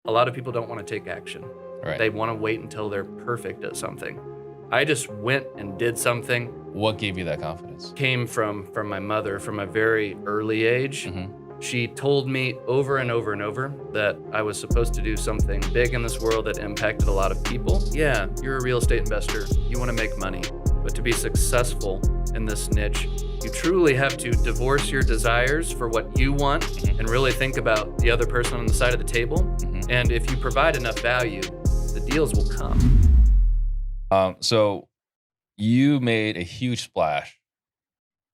a lot of people don't want to take action. Right. They want to wait until they're perfect at something. I just went and did something. What gave you that confidence? Came from my mother from a very early age. Mm-hmm. She told me over and over and over that I was supposed to do something big in this world that impacted a lot of people. Yeah, you're a real estate investor. You want to make money. But to be successful in this niche, you truly have to divorce your desires for what you want and really think about the other person on the side of the table. And if you provide enough value, the deals will come. So you made a huge splash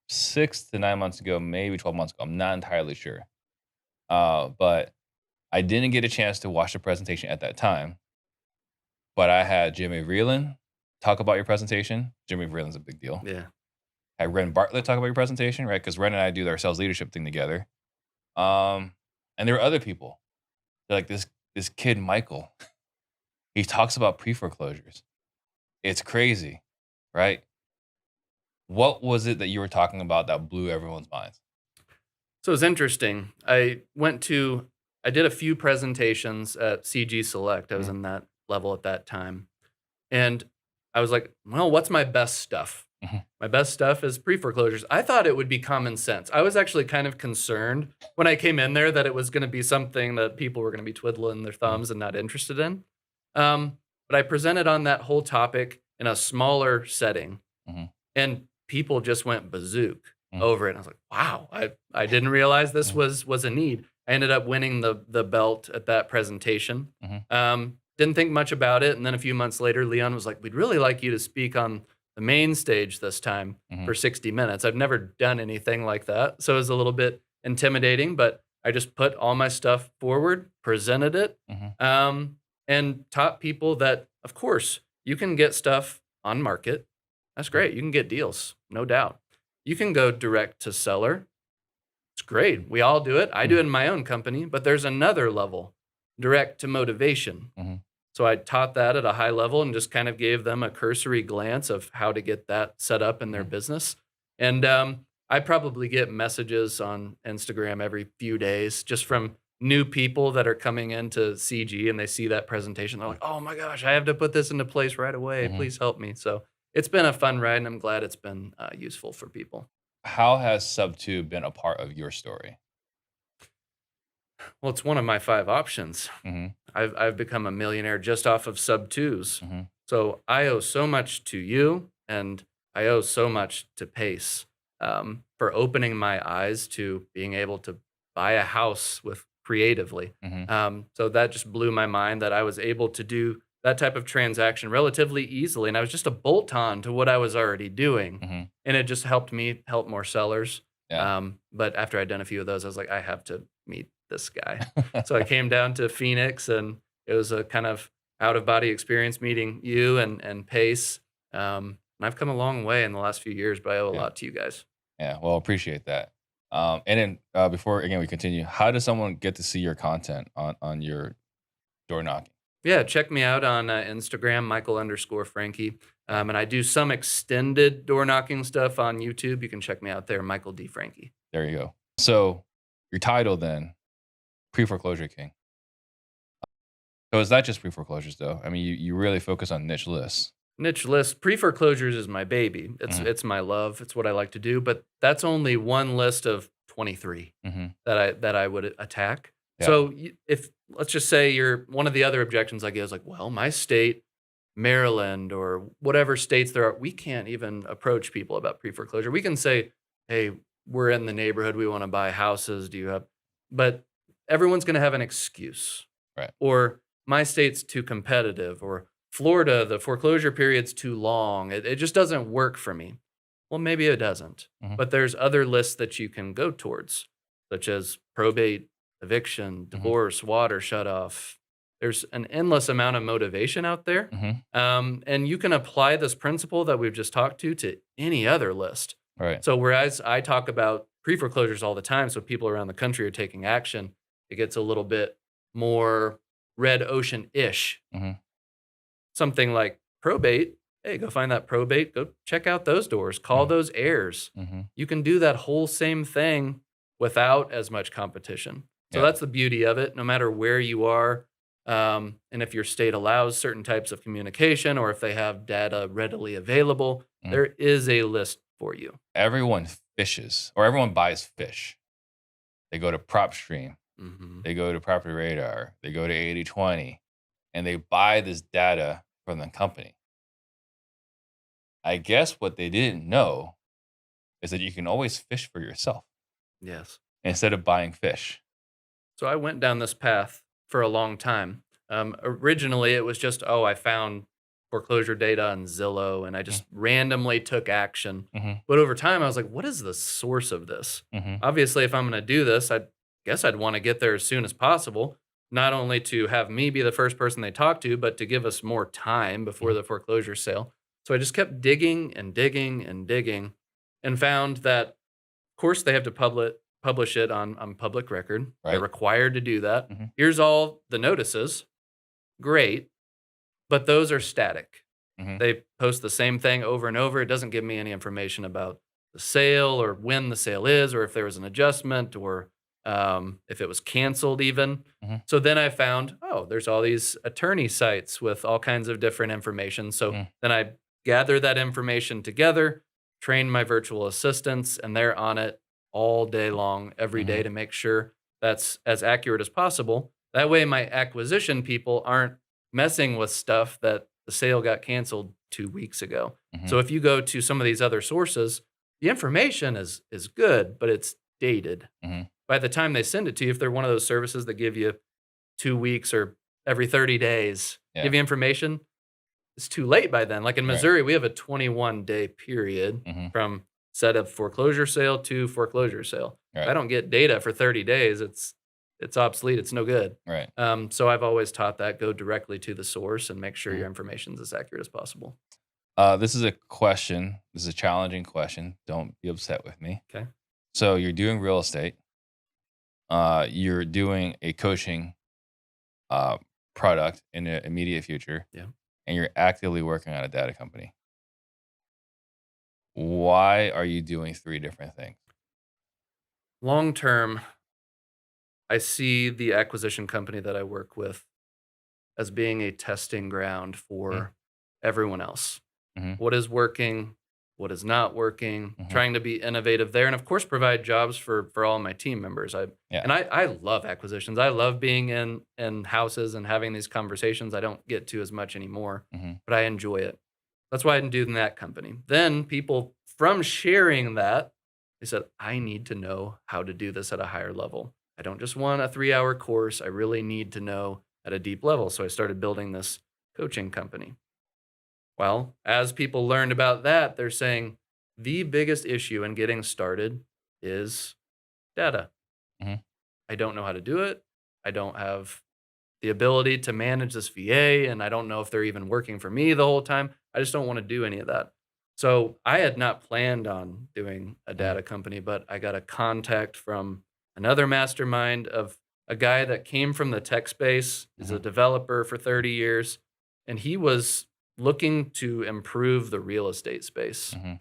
6 to 9 months ago, maybe 12 months ago. I'm not entirely sure. But I didn't get a chance to watch the presentation at that time. But I had Jimmy Vreeland talk about your presentation. Jimmy Vreeland's a big deal. Yeah. I had Ren Bartlett talk about your presentation, right? Because Ren and I do our sales leadership thing together. And there were other people. They're like this kid, Michael. He talks about pre-foreclosures. It's crazy, right? What was it that you were talking about that blew everyone's minds? So it's interesting. I did a few presentations at CG Select. I was in that level at that time. And I was like, well, what's my best stuff? My best stuff is pre-foreclosures. I thought it would be common sense. I was actually kind of concerned when I came in there that it was going to be something that people were going to be twiddling their thumbs and not interested in. But I presented on that whole topic in a smaller setting. And people just went bazooka over it. And I was like, wow, I didn't realize this was a need. I ended up winning the belt at that presentation. Didn't think much about it. And then a few months later, Leon was like, we'd really like you to speak on the main stage this time for 60 minutes. I've never done anything like that. So it was a little bit intimidating, but I just put all my stuff forward, presented it, and taught people that, of course, you can get stuff on market. That's great. You can get deals, no doubt. You can go direct to seller. It's great. We all do it. I do it in my own company, but there's another level, direct to motivation. So I taught that at a high level and just kind of gave them a cursory glance of how to get that set up in their business. And I probably get messages on Instagram every few days just from new people that are coming into CG and they see that presentation. They're like, oh my gosh, I have to put this into place right away. Please help me. So it's been a fun ride, and I'm glad it's been useful for people. How has Sub 2 been a part of your story? Well, it's one of my 5 options. I've become a millionaire just off of Sub 2s. So I owe so much to you, and I owe so much to Pace for opening my eyes to being able to buy a house with creatively. So that just blew my mind that I was able to do that type of transaction relatively easily. And I was just a bolt on to what I was already doing. And it just helped me help more sellers. But after I'd done a few of those, I was like, I have to meet this guy. So I came down to Phoenix, and it was a kind of out of body experience meeting you and Pace. And I've come a long way in the last few years, but I owe a lot to you guys. Yeah, well, appreciate that. And then before, again, we continue, how does someone get to see your content on your door knocking? Yeah, check me out on Instagram, Michael_Frankie. And I do some extended door knocking stuff on YouTube. You can check me out there, Michael D. Frankie. There you go. So your title then, Pre-Foreclosure King. So it's not just pre-foreclosures though. I mean, you really focus on niche lists. Niche lists. Pre-foreclosures is my baby. It's my love. It's what I like to do. But that's only one list of 23 that I would attack. Yeah. So if let's just say you're one of the other objections I get is like, well, my state, Maryland or whatever states there are, we can't even approach people about pre-foreclosure. We can say, hey, we're in the neighborhood. We want to buy houses. Do you have? But everyone's going to have an excuse. Right. Or my state's too competitive. Or Florida, the foreclosure period's too long. It just doesn't work for me. Well, maybe it doesn't. But there's other lists that you can go towards, such as probate, eviction, divorce, water shutoff. There's an endless amount of motivation out there. And you can apply this principle that we've just talked to any other list. Right. So whereas I talk about pre-foreclosures all the time, so people around the country are taking action, it gets a little bit more red ocean-ish. Something like probate, hey, go find that probate, go check out those doors, call those heirs. You can do that whole same thing without as much competition. So that's the beauty of it. No matter where you are, And if your state allows certain types of communication or if they have data readily available, Mhm. there is a list for you. Everyone fishes or everyone buys fish. They go to PropStream, Hmm. they go to Property Radar, they go to 80/20, and they buy this data from the company. I guess what they didn't know is that you can always fish for yourself Yes. instead of buying fish. So I went down this path for a long time. Originally, it was just, oh, I found foreclosure data on Zillow and I Mhm, just randomly took action. mhm, But over time, I was like, what is the source of this? mhm, Obviously, if I'm going to do this, I guess I'd want to get there as soon as possible, not only to have me be the first person they talk to, but to give us more time before mhm. the foreclosure sale. So I just kept digging and digging and digging and found that course, they have to publish it on public record. They're Right? required to do that. Mhm, Here's all the notices. Great, but those are static. mhm, They post the same thing over and over. It doesn't give me any information about the sale or when the sale is, or if there was an adjustment, or if it was canceled, even. mhm, So then I found, oh, there's all these attorney sites with all kinds of different information. So mhm, then I gather that information together, train my virtual assistants, and they're on it all day long, every day mhm, to make sure that's as accurate as possible. That way, my acquisition people aren't messing with stuff that the sale got canceled 2 weeks ago. mhm, So if you go to some of these other sources, the information is good, but it's dated. mhm. By the time they send it to you, if they're one of those services that give you 2 weeks or every 30 days, Yeah. give you information, it's too late by then. Like in Right. Missouri, we have a 21-day period Mhm. from set of foreclosure sale to foreclosure sale. If Right. I don't get data for 30 days, it's obsolete. It's no good. Right. So I've always taught that go directly to the source and make sure Mhm. your information is as accurate as possible. This is a question. This is a challenging question. Don't be upset with me. Okay. So you're doing real estate. You're doing a coaching uh, product in the immediate future, Yeah. and you're actively working on a data company. Why are you doing three different things? Long term, I see the acquisition company that I work with as being a testing ground Mhm, for everyone else. mhm, What is working, what is not working, mhm. trying to be innovative there, and of course provide jobs for all my team members. Yeah. I love acquisitions. I love being in houses and having these conversations. I don't get to as much anymore, Mhm, but I enjoy it. That's why I'm doing that company. Then people from sharing that, they said, I need to know how to do this at a higher level. I don't just want a 3-hour course. I really need to know at a deep level. So I started building this coaching company. Well, as people learned about that, they're saying the biggest issue in getting started is data. mhm, I don't know how to do it. I don't have the ability to manage this VA, and I don't know if they're even working for me the whole time. I just don't want to do any of that. So I had not planned on doing a mhm, data company, but I got a contact from another mastermind of a guy that came from the tech space, is a mhm, developer for 30 years, and he was looking to improve the real estate space. mhm,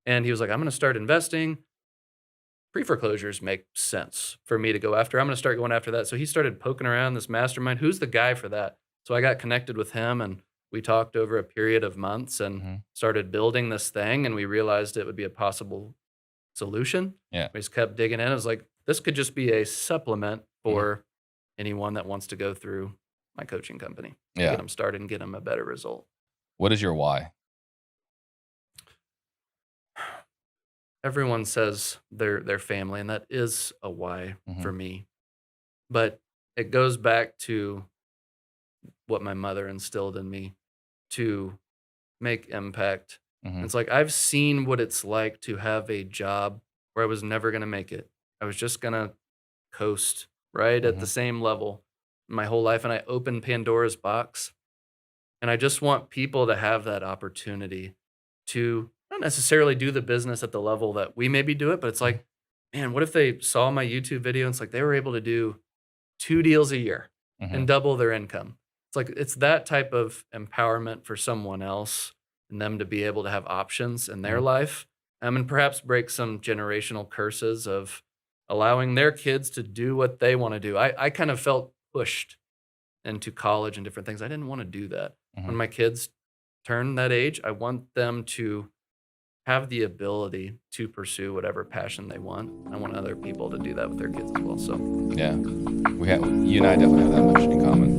And he was like, I'm going to start investing. Pre-foreclosures make sense for me to go after. I'm going to start going after that. So he started poking around this mastermind. Who's the guy for that? So I got connected with him and we talked over a period of months and mhm. started building this thing. And we realized it would be a possible solution. Yeah. We just kept digging in. I was like, this could just be a supplement Mhm. for anyone that wants to go through my coaching company to get Yeah. them started and get them a better result. What is your why? Everyone says their family, and that is a why Mhm, for me. But it goes back to what my mother instilled in me to make impact. And mhm, it's like I've seen what it's like to have a job where I was never going to make it. I was just going to coast right at the mhm, same level my whole life. And I opened Pandora's box. And I just want people to have that opportunity to not necessarily do the business at the level that we maybe do it, but it's mhm, like, man, what if they saw my YouTube video and it's like they were able to do 2 deals a year mhm, and double their income. It's like it's that type of empowerment for someone else and them to be able to have options in their mhm, life, and perhaps break some generational curses of allowing their kids to do what they wanna do. I kind of felt pushed into college and different things. I didn't want to do that. Mhm. When my kids turn that age, I want them to have the ability to pursue whatever passion they want. I want other people to do that with their kids as well. So Yeah, you and I definitely have that much in common.